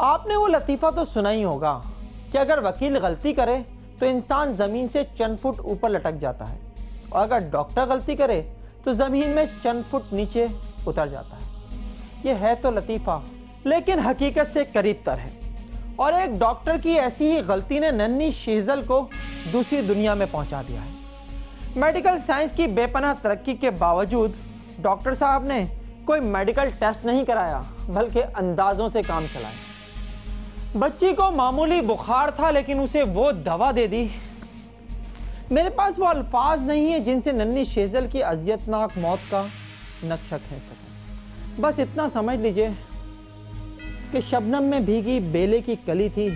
आपने वो लतीफ़ा तो सुना ही होगा कि अगर वकील गलती करे तो इंसान ज़मीन से चंद फुट ऊपर लटक जाता है, और अगर डॉक्टर गलती करे तो ज़मीन में चंद फुट नीचे उतर जाता है। ये है तो लतीफ़ा, लेकिन हकीकत से करीब तर है। और एक डॉक्टर की ऐसी ही गलती ने नन्ही शेजल को दूसरी दुनिया में पहुंचा दिया है। मेडिकल साइंस की बेपनाह तरक्की के बावजूद डॉक्टर साहब ने कोई मेडिकल टेस्ट नहीं कराया, बल्कि अंदाजों से काम चलाया। बच्ची को मामूली बुखार था, लेकिन उसे वो दवा दे दी। मेरे पास वो अल्फाज नहीं है जिनसे नन्ही शेजल की अजियतनाक मौत का नक्शा खींच सके। बस इतना समझ लीजिए कि शबनम में भीगी बेले की कली थी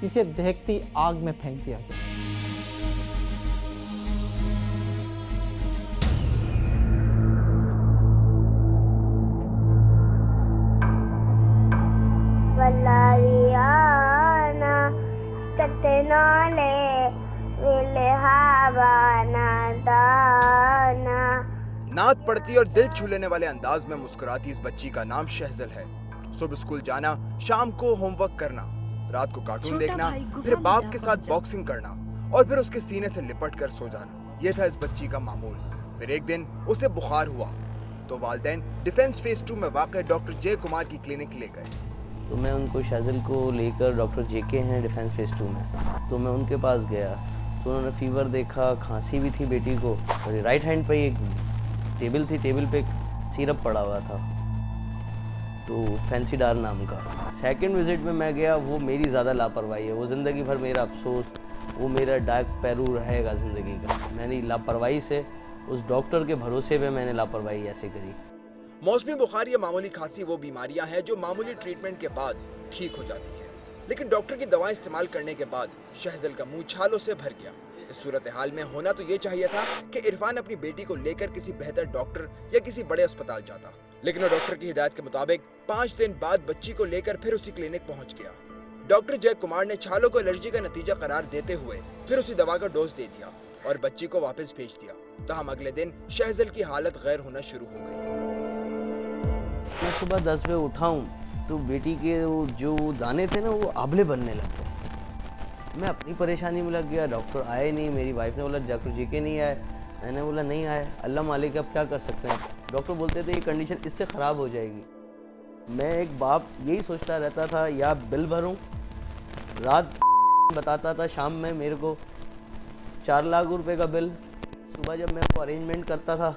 जिसे दहकती आग में फेंक दिया गया। नात पड़ती और दिल छू लेने वाले अंदाज में मुस्कुराती इस बच्ची का नाम शहजल है। सुबह स्कूल जाना, शाम को होमवर्क करना, रात को कार्टून देखना, फिर बाप के साथ बॉक्सिंग करना और फिर उसके सीने से लिपट कर सो जाना, ये था इस बच्ची का मामूल। फिर एक दिन उसे बुखार हुआ तो वालिदैन डिफेंस फेज 2 में वाक़ डॉक्टर जय कुमार की क्लिनिक ले गए। तो मैं उनको शहजल को लेकर, डॉक्टर जेके हैं डिफेंस फेज 2 में, तो मैं उनके पास गया तो उन्होंने फीवर देखा, खांसी भी थी बेटी को, और राइट हैंड पे एक टेबल थी, टेबल पे सिरप पड़ा हुआ था, तो फैंसीडार नाम का। सेकंड विजिट में मैं गया, वो मेरी ज़्यादा लापरवाही है, वो ज़िंदगी भर मेरा अफसोस, वो मेरा डार्क पैरू रहेगा ज़िंदगी का। मैंने लापरवाही से, उस डॉक्टर के भरोसे पे मैंने लापरवाही ऐसे करी। मौसमी बुखार या मामूली खांसी वो बीमारियां हैं जो मामूली ट्रीटमेंट के बाद ठीक हो जाती हैं, लेकिन डॉक्टर की दवाएं इस्तेमाल करने के बाद शहजल का मुंह छालों से भर गया। इस सूरत हाल में होना तो ये चाहिए था कि इरफान अपनी बेटी को लेकर किसी बेहतर डॉक्टर या किसी बड़े अस्पताल जाता, लेकिन वो डॉक्टर की हिदायत के मुताबिक 5 दिन बाद बच्ची को लेकर फिर उसी क्लिनिक पहुंच गया। डॉक्टर जय कुमार ने छालों को एलर्जी का नतीजा करार देते हुए फिर उसी दवा का डोज दे दिया और बच्ची को वापस भेज दिया। तहम अगले दिन शहजल की हालत गैर होना शुरू हो गई। मैं सुबह 10 बजे उठा हूँ तो बेटी के जो दाने थे ना, वो आंवले बनने लग गए। मैं अपनी परेशानी में लग गया, डॉक्टर आए नहीं, मेरी वाइफ ने बोला डॉक्टर जी के नहीं आए, मैंने बोला नहीं आए, अल्लाह मालिक अब क्या कर सकते हैं। डॉक्टर बोलते थे ये कंडीशन इससे ख़राब हो जाएगी। मैं एक बाप यही सोचता रहता था, या बिल भरूं, रात बताता था शाम में मेरे को 4 लाख रुपए का बिल, सुबह जब मैं उसको अरेंजमेंट करता था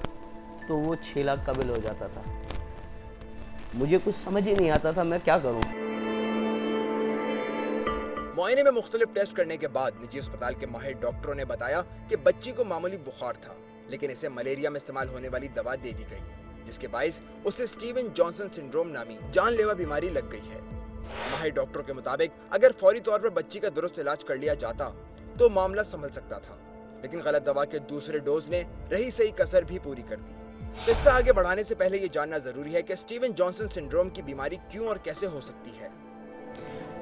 तो वो 6 लाख का बिल हो जाता था। मुझे कुछ समझ ही नहीं आता था मैं क्या करूं। मुआयने में मुख्तलिफ टेस्ट करने के बाद निजी अस्पताल के माहिर डॉक्टरों ने बताया कि बच्ची को मामूली बुखार था, लेकिन इसे मलेरिया में इस्तेमाल होने वाली दवा दे दी गई, जिसके बायस उसे स्टीवन जॉनसन सिंड्रोम नामी जानलेवा बीमारी लग गई है। माहिर डॉक्टरों के मुताबिक अगर फौरी तौर पर बच्ची का दुरुस्त इलाज कर लिया जाता तो मामला संभल सकता था, लेकिन गलत दवा के दूसरे डोज ने रही सही कसर भी पूरी कर दी। किस्सा आगे बढ़ाने से पहले ये जानना जरूरी है कि स्टीवन जॉनसन सिंड्रोम की बीमारी क्यों और कैसे हो सकती है।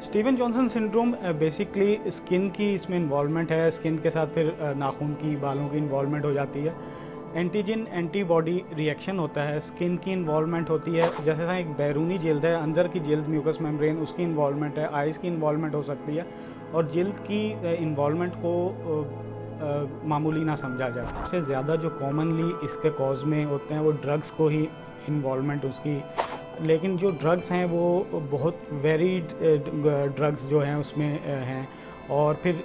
Steven Johnson syndrome basically skin की इसमें इन्वॉल्वमेंट है, स्किन के साथ फिर नाखून की, बालों की इन्वॉल्वमेंट हो जाती है। एंटीजन एंटीबॉडी रिएक्शन होता है, स्किन की इन्वॉल्वमेंट होती है, जैसे एक बैरूनी जिल्द है, अंदर की जिल्द म्यूकस मेम्ब्रेन, उसकी इन्वॉल्वमेंट है, आइज़ की इन्वॉल्वमेंट हो सकती है, और जिल्द की इन्वॉल्वमेंट को मामूली ना समझा जाए। सबसे ज़्यादा जो कॉमनली इसके कॉज में होते हैं वो ड्रग्स को ही इन्वॉल्वमेंट उसकी, लेकिन जो ड्रग्स हैं वो बहुत वेरीड ड्रग्स जो हैं उसमें हैं, और फिर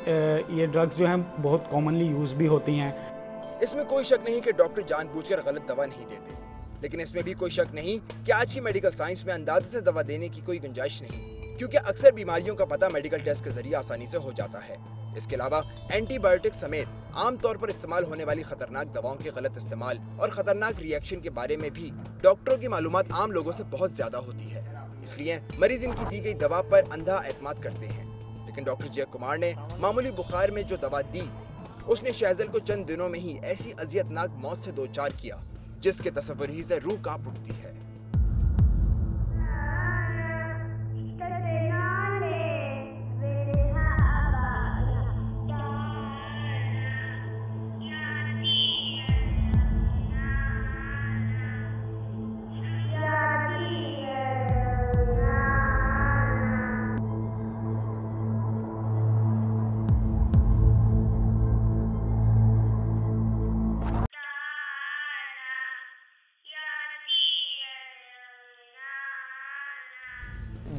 ये ड्रग्स जो हैं बहुत कॉमनली यूज़ भी होती हैं। इसमें कोई शक नहीं कि डॉक्टर जानबूझकर गलत दवा नहीं देते, लेकिन इसमें भी कोई शक नहीं कि आज की मेडिकल साइंस में अंदाजे से दवा देने की कोई गुंजाइश नहीं, क्योंकि अक्सर बीमारियों का पता मेडिकल टेस्ट के जरिए आसानी से हो जाता है। इसके अलावा एंटीबायोटिक समेत आमतौर पर इस्तेमाल होने वाली खतरनाक दवाओं के गलत इस्तेमाल और खतरनाक रिएक्शन के बारे में भी डॉक्टरों की मालूमात आम लोगों से बहुत ज्यादा होती है, इसलिए मरीज इनकी दी गई दवा पर अंधा एतमाद करते हैं। लेकिन डॉक्टर जय कुमार ने मामूली बुखार में जो दवा दी, उसने शहजल को चंद दिनों में ही ऐसी अजियतनाक मौत से दो चार किया जिसके तस्वुर ही से रूह कांप उठती है।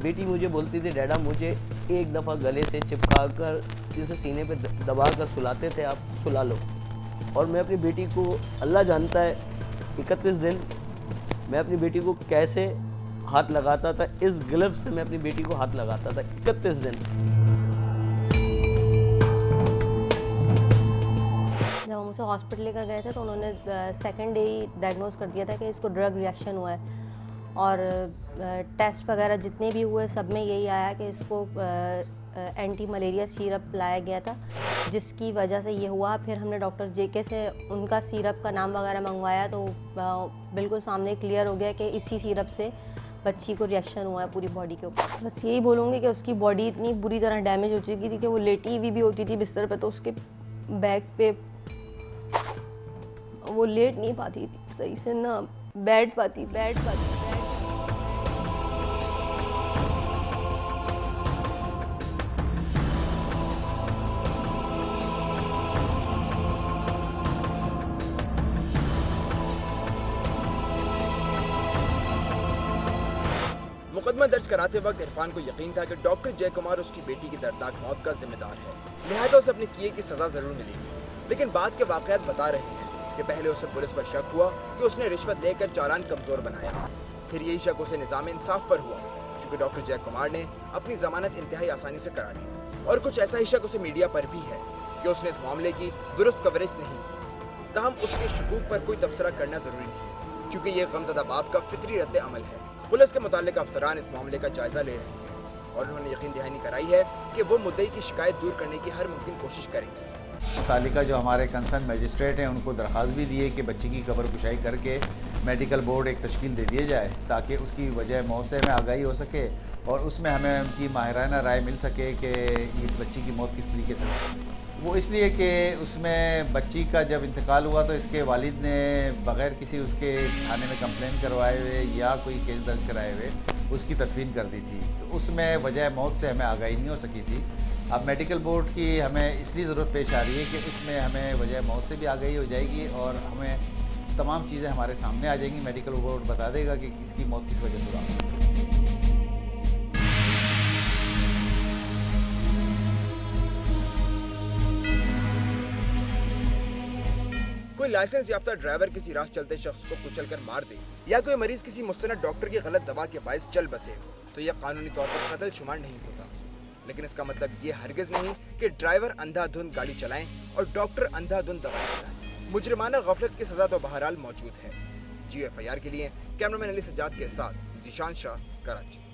बेटी मुझे बोलती थी, डैडा मुझे एक दफ़ा गले से चिपका कर जैसे सीने पे दबा कर सुलाते थे, आप सुला लो। और मैं अपनी बेटी को, अल्लाह जानता है 31 दिन मैं अपनी बेटी को कैसे हाथ लगाता था, इस ग्लव्स से मैं अपनी बेटी को हाथ लगाता था 31 दिन। जब हम उसे हॉस्पिटल लेकर गए थे तो उन्होंने सेकेंड डे ही डायग्नोज कर दिया था कि इसको ड्रग रिएक्शन हुआ है, और टेस्ट वगैरह जितने भी हुए सब में यही आया कि इसको एंटी मलेरिया सिरप पिलाया गया था, जिसकी वजह से ये हुआ। फिर हमने डॉक्टर जेके से उनका सिरप का नाम वगैरह मंगवाया तो बिल्कुल सामने क्लियर हो गया कि इसी सिरप से बच्ची को रिएक्शन हुआ है पूरी बॉडी के ऊपर। बस यही बोलूँगी कि उसकी बॉडी इतनी बुरी तरह डैमेज हो चुकी थी कि वो लेटी हुई भी होती थी बिस्तर पे तो उसके बैक पे वो लेट नहीं पाती थी सही से, ना बैठ पाती। मुकदमा दर्ज कराते वक्त इरफान को यकीन था कि डॉक्टर जय कुमार उसकी बेटी की दर्दनाक मौत का जिम्मेदार है, लिहाजा उसे अपने किए की सजा जरूर मिलेगी। लेकिन बाद के वाकयात बता रहे हैं कि पहले उसे पुलिस पर शक हुआ कि उसने रिश्वत लेकर चालान कमजोर बनाया, फिर यही शक उसे निजाम इंसाफ पर हुआ क्योंकि डॉक्टर जय कुमार ने अपनी जमानत इंतहाई आसानी से करा दी, और कुछ ऐसा ही शक उसे मीडिया पर भी है कि उसने इस मामले की दुरुस्त कवरेज नहीं की। तहम उसके शकूक पर कोई तबसरा करना जरूरी नहीं क्योंकि ये गमजदा बाप का फितरी रद्द अमल है। पुलिस के मुतालिक अफसरान इस मामले का जायजा ले रहे हैं और उन्होंने यकीन दहानी कराई है कि वो मुद्दई की शिकायत दूर करने की हर मुमकिन कोशिश करेंगे। मुतालिका जो हमारे कंसर्न मजिस्ट्रेट हैं उनको दरख्वास्त भी दी है कि बच्ची की कब्र कुशाई करके मेडिकल बोर्ड एक तश्कील दे दिए जाए ताकि उसकी वजह मौत से हमें आगाही हो सके और उसमें हमें उनकी माहिराना राय मिल सके कि इस बच्ची की मौत किस तरीके से हुई। वो इसलिए कि उसमें बच्ची का जब इंतकाल हुआ तो इसके वालिद ने बगैर किसी उसके थाने में कंप्लेन करवाए हुए या कोई केस दर्ज कराए हुए उसकी तदफीन कर दी थी, तो उसमें वजह मौत से हमें आगाही नहीं हो सकी थी। अब मेडिकल बोर्ड की हमें इसलिए ज़रूरत पेश आ रही है कि उसमें हमें वजह मौत से भी आगाही हो जाएगी और हमें तमाम चीज़ें हमारे सामने आ जाएंगी। मेडिकल बोर्ड बता देगा कि इसकी मौत किस वजह से हुई। कोई लाइसेंस याफ्ता ड्राइवर किसी राह चलते शख्स को कुचलकर मार दे या कोई मरीज किसी मुस्तनद डॉक्टर की गलत दवा के बायस चल बसे तो यह कानूनी तौर पर कत्ल शुमार नहीं होता, लेकिन इसका मतलब ये हरगिज नहीं कि ड्राइवर अंधाधुंध गाड़ी चलाएं और डॉक्टर अंधाधुंध दवाएं चलाएं। मुजरिमाना गफलत की सजा तो बहरहाल मौजूद है। GFIR के लिए कैमरामैन अली सज्जाद के साथ जीशान शाह, कराची।